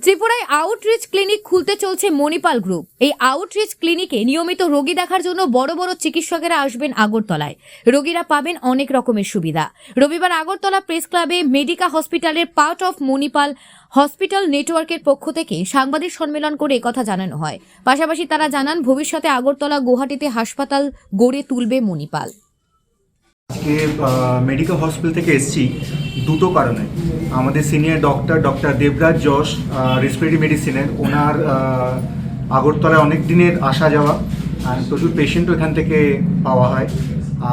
ত্রিপুরায় outreach clinic খুলতে চলছে মণিপাল গ্রুপ। এই আউটরিচ ক্লিনিকে নিয়মিত রোগী দেখার জন্য বড় বড় চিকিৎসকেরা আসবেন আগরতলায়। রোগীরা পাবেন অনেক রকমের সুবিধা। রবিবার আগরতলা প্রেস ক্লাবে মেডিকা হসপিটালের পার্ট অফ মণিপাল হসপিটাল নেটওয়ার্কের পক্ষ থেকে সাংবাদিক সম্মেলন করে একথা জানানো হয়। পাশাপাশি তারা জানান ভবিষ্যতে আগরতলা গুয়াহাটিতে হাসপাতাল গড়ে তুলবে মণিপাল। আজকে মেডিকেল হসপিটাল থেকে এসেছি দুটো কারণে। আমাদের সিনিয়র ডক্টর দেবরাজ যশ রেসপিরেটরি মেডিসিনের, ওনার আগরতলায় অনেক দিনের আসা যাওয়া আর প্রচুর পেশেন্টও এখান থেকে পাওয়া হয়।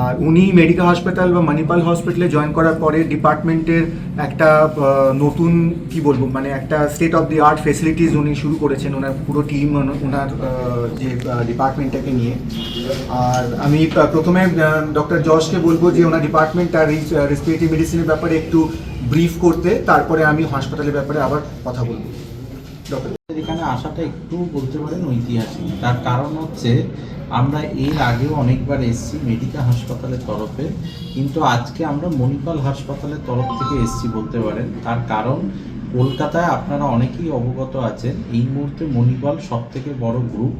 আর উনি মেডিকেল হসপিটাল বা মণিপাল হসপিটালে জয়েন করার পরে ডিপার্টমেন্টের একটা নতুন মানে একটা state of the art facilities উনি শুরু করেছেন, ওনার পুরো টিম ওনার যে ডিপার্টমেন্টটাকে নিয়ে। আর আমি প্রথমে ডক্টর যশকে বলবো যে ওনার ডিপার্টমেন্ট আর রেসপিরেটরি মেডিসিনের ব্যাপারে একটু ব্রিফ করতে, তারপরে আমি হাসপাতালের ব্যাপারে আবার কথা বলবো। ডক্টর এখানে আসাটা একটু বলতে পারেন ঐতিহাসিক। তার কারণ হচ্ছে আমরা এর আগেও অনেকবার এসেছি মেডিকেল হাসপাতালের তরফে, কিন্তু আজকে আমরা মণিপাল হাসপাতালের তরফ থেকে এসেছি বলতে পারেন। তার কারণ কলকাতায় আপনারা অনেকেই অবগত আছেন, এই মুহূর্তে মণিপাল সবথেকে বড় গ্রুপ,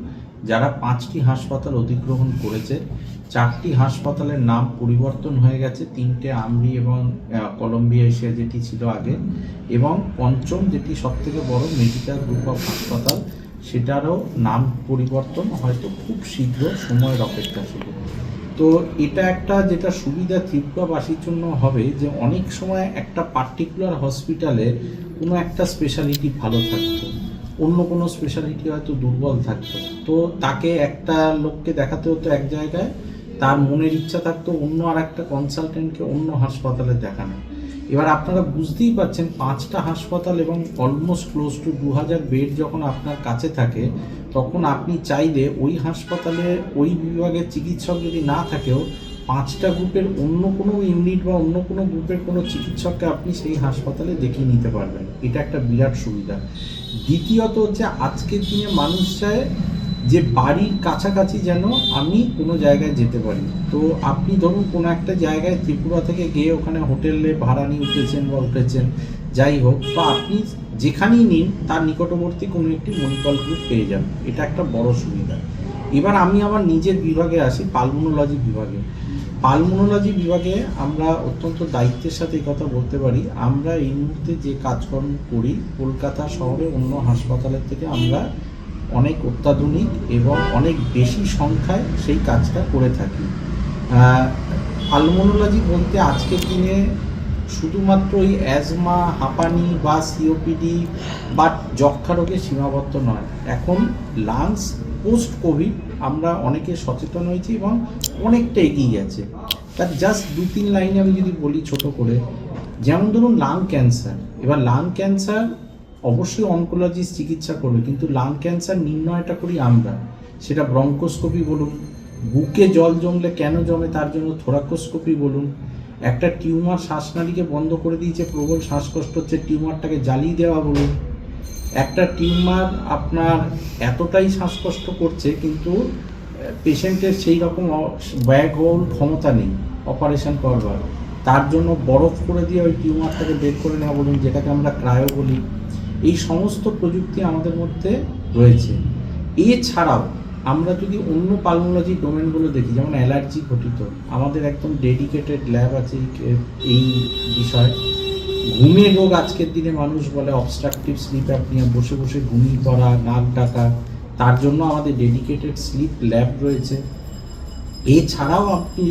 যারা 5টি হাসপাতাল অধিগ্রহণ করেছে। 4টি হাসপাতালের নাম পরিবর্তন হয়ে গেছে, 3টে আমরি এবং কলম্বিয়া এশিয়া যেটি ছিল আগে, এবং পঞ্চম যেটি সবথেকে বড় মেডিকেল গ্রুপ অফ হাসপাতাল, সেটারও নাম পরিবর্তন হয়তো খুব শীঘ্র, সময়ের অপেক্ষা শুধু। তো এটা একটা যেটা সুবিধা ত্রিপুরাবাসীর জন্য হবে যে অনেক সময় একটা পার্টিকুলার হসপিটালে কোনো একটা স্পেশালিটি ভালো থাকতো, অন্য কোনো স্পেশালিটি হয়তো দুর্বল থাকতো, তো তাকে একটা লোককে দেখাতে হতো এক জায়গায়, তার মনের ইচ্ছা থাকতো অন্য আর একটা কনসালটেন্টকে অন্য হাসপাতালে দেখানো। এবার আপনারা বুঝতেই পারছেন 5টা হাসপাতাল এবং অলমোস্ট ক্লোজ টু 2000 বেড যখন আপনার কাছে থাকে, তখন আপনি চাইলে ওই হাসপাতালে ওই বিভাগের চিকিৎসক যদি না থাকেও 5টা গ্রুপের অন্য কোনো ইউনিট বা অন্য কোনো গ্রুপের কোনো চিকিৎসককে আপনি সেই হাসপাতালে দেখিয়ে নিতে পারবেন। এটা একটা বিরাট সুবিধা। দ্বিতীয়ত হচ্ছে আজকের দিনে মানুষ চায় যে বাড়ির কাছাকাছি যেন আমি কোনো জায়গায় যেতে পারি। তো আপনি ধরুন কোনো একটা জায়গায় ত্রিপুরা থেকে গিয়ে ওখানে হোটেলে ভাড়া নিয়ে উঠেছেন যাই হোক, তো আপনি যেখানেই নিন তার নিকটবর্তী কোনো একটি মণিপাল গ্রুপ পেয়ে যান। এটা একটা বড় সুবিধা। এবার আমি আমার নিজের বিভাগে আসি, পালমোনোলজি বিভাগে। পালমোনোলজি বিভাগে আমরা অত্যন্ত দায়িত্বের সাথে এই কথা বলতে পারি, আমরা এই মুহূর্তে যে কাজকর্ম করি কলকাতা শহরে অন্য হাসপাতালের থেকে আমরা অনেক অত্যাধুনিক এবং অনেক বেশি সংখ্যায় সেই কাজটা করে থাকি। পালমোনোলজি বলতে আজকের দিনে শুধুমাত্র ওই অ্যাজমা, হাঁপানি বা সিওপিডি বা যক্ষা রোগে সীমাবদ্ধ নয়। এখন লাংস পোস্ট কোভিড আমরা অনেকে সচেতন হয়েছি এবং অনেকটা এগিয়ে গেছে। তার জাস্ট 2-3 লাইনে আমি যদি বলি ছোট করে, যেমন ধরুন লাং ক্যান্সার। এবার লাং ক্যান্সার অবশ্যই অনকোলজিস্ট চিকিৎসা করবে, কিন্তু লাং ক্যান্সার নির্ণয়টা করি আমরা। সেটা ব্রঙ্কোস্কোপি বলুন, বুকে জল জমলে কেন জমে তার জন্য থোরাকোস্কোপি বলুন, একটা টিউমার শ্বাসনালীকে বন্ধ করে দিয়েছে, প্রবল শ্বাসকষ্ট হচ্ছে, টিউমারটাকে জ্বালিয়ে দেওয়া বলুন, একটা টিউমার আপনার এতটাই শ্বাসকষ্ট করছে কিন্তু পেশেন্টের সেই রকম ব্যয়বহুল ক্ষমতা নেই অপারেশন করবার, তার জন্য বরফ করে দিয়ে ওই টিউমারটাকে বের করে নেওয়া বলুন, যেটাকে আমরা ক্রায়ো বলি। এই সমস্ত প্রযুক্তি আমাদের মধ্যে রয়েছে। এছাড়াও আমরা যদি অন্য পালমোনোলজি ডোমেনগুলো দেখি, যেমন অ্যালার্জি ঘটিত, আমাদের একদম ডেডিকেটেড ল্যাব আছে এই বিষয়ে। ঘুমের রোগ আজকের দিনে মানুষ বলে অবস্ট্রাকটিভ স্লিপ অ্যাপনিয়া, বসে বসে ঘুমিয়ে পড়া, নাক ডাকা, তার জন্য আমাদের ডেডিকেটেড স্লিপ ল্যাব রয়েছে। এছাড়াও আপনি